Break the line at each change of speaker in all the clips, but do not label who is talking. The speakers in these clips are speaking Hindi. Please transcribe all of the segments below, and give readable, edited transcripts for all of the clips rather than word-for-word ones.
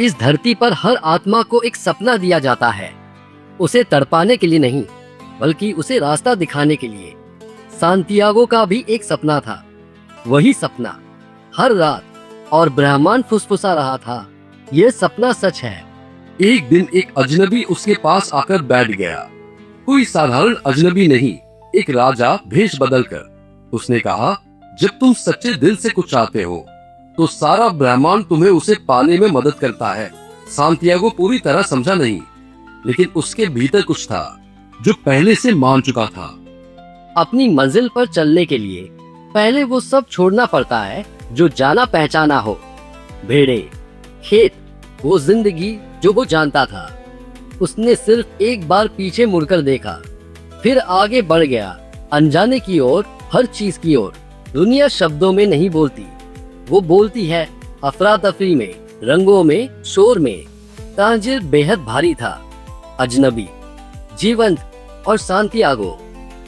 इस धरती पर हर आत्मा को एक सपना दिया जाता है, उसे तड़पाने के लिए नहीं, बल्कि उसे रास्ता दिखाने के लिए। सांतियागो का भी एक सपना था। वही सपना हर रात और ब्रह्मांड फुसफुसा रहा था, यह सपना सच है।
एक दिन एक अजनबी उसके पास आकर बैठ गया। कोई साधारण अजनबी नहीं, एक राजा भेष बदलकर। उसने कहा, जब तुम सच्चे दिल से कुछ चाहते हो तो सारा ब्रह्मांड तुम्हें उसे पाने में मदद करता है। सांतियागो पूरी तरह समझा नहीं, लेकिन उसके भीतर कुछ था जो पहले से मान चुका था।
अपनी मंजिल पर चलने के लिए पहले वो सब छोड़ना पड़ता है जो जाना पहचाना हो। भेड़े, खेत, वो जिंदगी जो वो जानता था। उसने सिर्फ एक बार पीछे मुड़कर देखा, फिर आगे बढ़ गया, अनजाने की ओर, हर चीज की ओर। दुनिया शब्दों में नहीं बोलती, वो बोलती है अफरा तफरी में, रंगों में, शोर में। तांजिर बेहद भारी था, अजनबी, जीवंत और सांतियागो,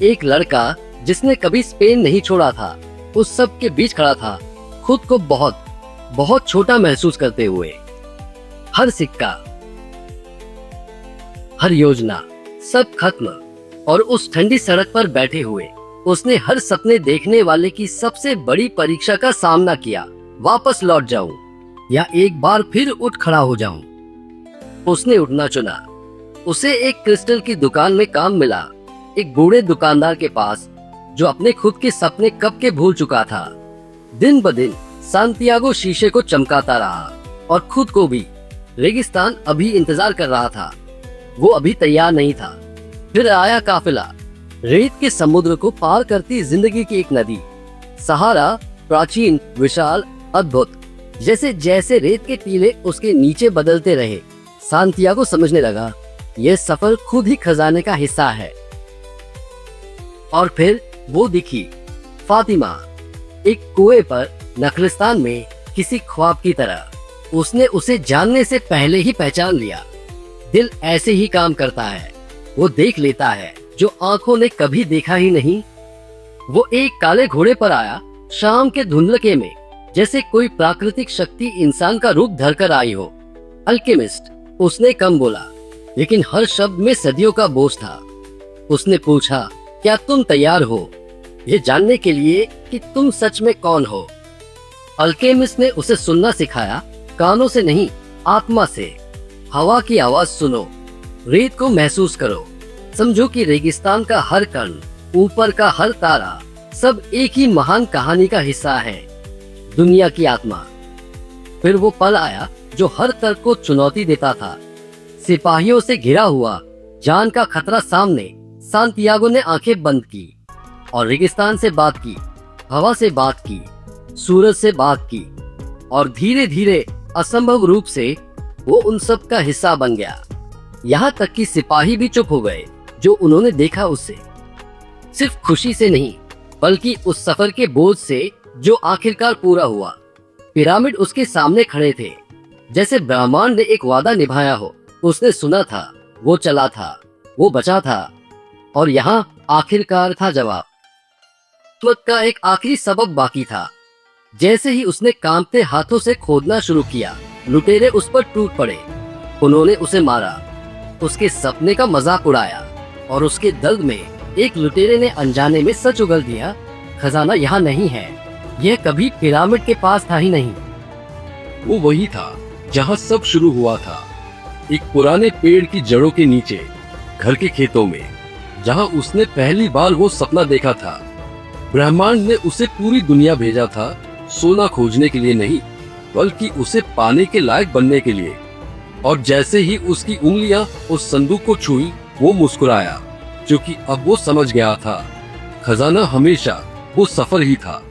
एक लड़का जिसने कभी स्पेन नहीं छोड़ा था, उस सब के बीच खड़ा था, खुद को बहुत बहुत छोटा महसूस करते हुए। हर सिक्का, हर योजना, सब खत्म। और उस ठंडी सड़क पर बैठे हुए उसने हर सपने देखने वाले की सबसे बड़ी परीक्षा का सामना किया। वापस लौट जाऊं या एक बार फिर उठ खड़ा हो जाऊं। उसने उठना चुना। उसे एक क्रिस्टल की दुकान में काम मिला, एक बूढ़े दुकानदार के पास जो अपने खुद के सपने कब के भूल चुका था। दिन ब दिन सांतियागो शीशे को चमकाता रहा और खुद को भी। रेगिस्तान अभी इंतजार कर रहा था, वो अभी तैयार नहीं था। फिर आया काफिला, रेत के समुद्र को पार करती जिंदगी की एक नदी। सहारा प्राचीन, विशाल, अद्भुत। जैसे जैसे रेत के टीले उसके नीचे बदलते रहे, सांतियागो समझने लगा यह सफर खुद ही खजाने का हिस्सा है। और फिर वो दिखी, फातिमा, एक कुएं पर नखलिस्तान में, किसी ख्वाब की तरह। उसने उसे जानने से पहले ही पहचान लिया। दिल ऐसे ही काम करता है, वो देख लेता है जो आंखों ने कभी देखा ही नहीं। वो एक काले घोड़े पर आया, शाम के धुंधलके में, जैसे कोई प्राकृतिक शक्ति इंसान का रूप धरकर आई हो। अल्केमिस्ट, उसने कम बोला, लेकिन हर शब्द में सदियों का बोझ था। उसने पूछा, क्या तुम तैयार हो ये जानने के लिए कि तुम सच में कौन हो? अल्केमिस्ट ने उसे सुनना सिखाया, कानों से नहीं, आत्मा से। हवा की आवाज सुनो, रेत को महसूस करो, समझो कि रेगिस्तान का हर कण, ऊपर का हर तारा, सब एक ही महान कहानी का हिस्सा है, दुनिया की आत्मा। फिर वो पल आया जो हर तर्क को चुनौती देता था। सिपाहियों से घिरा हुआ, जान का खतरा सामने, सांतियागो ने आंखें बंद की और रेगिस्तान से बात की, हवा से बात की, सूरज से बात की। और धीरे धीरे असंभव रूप से वो उन सब का हिस्सा बन गया। यहाँ तक कि सिपाही भी चुप हो गए जो उन्होंने देखा उससे। सिर्फ खुशी से नहीं, बल्कि उस सफर के बोझ से जो आखिरकार पूरा हुआ। पिरामिड उसके सामने खड़े थे, जैसे ब्रह्मांड ने एक वादा निभाया हो। उसने सुना था, वो चला था, वो बचा था, और यहाँ आखिरकार था जवाब। किस्मत का एक आखिरी सबक बाकी था। जैसे ही उसने कांपते हाथों से खोदना शुरू किया, लुटेरे उस पर टूट पड़े। उन्होंने उसे मारा, उसके सपने का मजाक उड़ाया, और उसके दर्द में एक लुटेरे ने अनजाने में सच उगल दिया, खजाना यहाँ नहीं है, यह कभी पिरामिड के पास था ही नहीं।
वो वही था जहाँ सब शुरू हुआ था, एक पुराने पेड़ की जड़ों के नीचे, घर के खेतों में, जहाँ उसने पहली बार वो सपना देखा था। ब्रह्मांड ने उसे पूरी दुनिया भेजा था, सोना खोजने के लिए नहीं, बल्कि उसे पाने के लायक बनने के लिए। और जैसे ही उसकी उंगलियां उस संदूक को छुई, वो मुस्कुराया, क्योंकि अब वो समझ गया था, खजाना हमेशा वो सफर ही था।